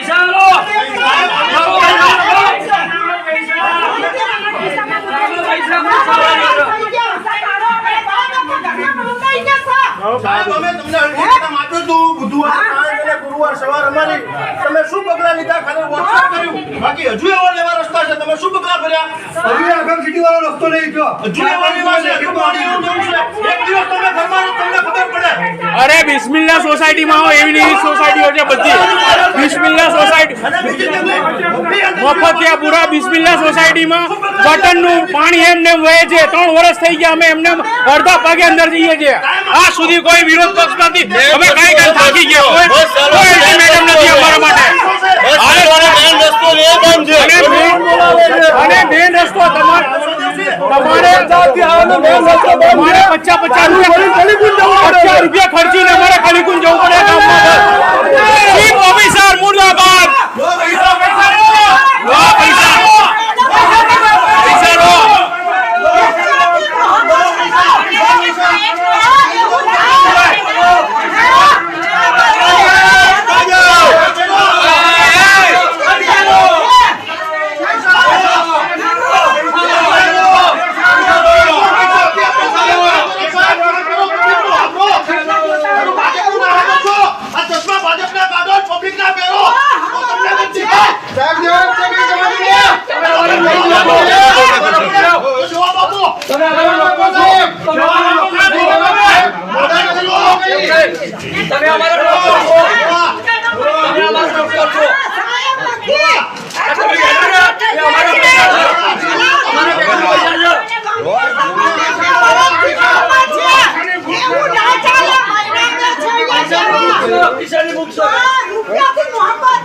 પૈસા લો સાહેબ અમે તમને અરજી માપ્યો તું ગુરુવાર સવાર અમારી તમે શું પગલા લીધા ખાલી વોટ્સએપ કર્યું બાકી હજુ એવા લેવા રસ્તા છે તમે શું પગલા ભર્યા હજુ આગળ સિટી વાળો રસ્તો નહીં ગયો હજુ એવા લેવા છે હજુ પાણી એવું જવું છે એક દિવસ તમે ઘરમાં તમને ખબર પડે અરે બિસ્મિલ્લા સોસાયટીમાં આવો એવી એવી સોસાયટીઓ છે બધી બિસ્મિલ્લા સોસાયટી મફતિયાપુરા બિસ્મિલ્લા સોસાયટીમાં બટનનું પાણી એમને વહે છે 3 વર્ષ થઈ ગયા અમે એમને અડધા ભાગે અંદર જઈએ છીએ આ સુધી કોઈ વિરોધ પક્ષ નથી અમે કઈ થાકી ગયા કોઈ મેડમ નથી અમારા માટે અને મેન રસ્તો તમારે 50 રૂપિયા ખર્ચીને અમારે કલીકુંજ જવું પડે ગામમાં ચીફ ઓફિસર મુર્દાબાદ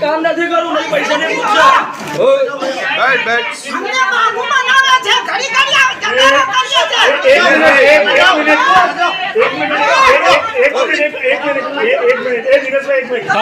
કામ નથી કરવું નહીં પૈસા નહીં પૂછો એક મિનિટ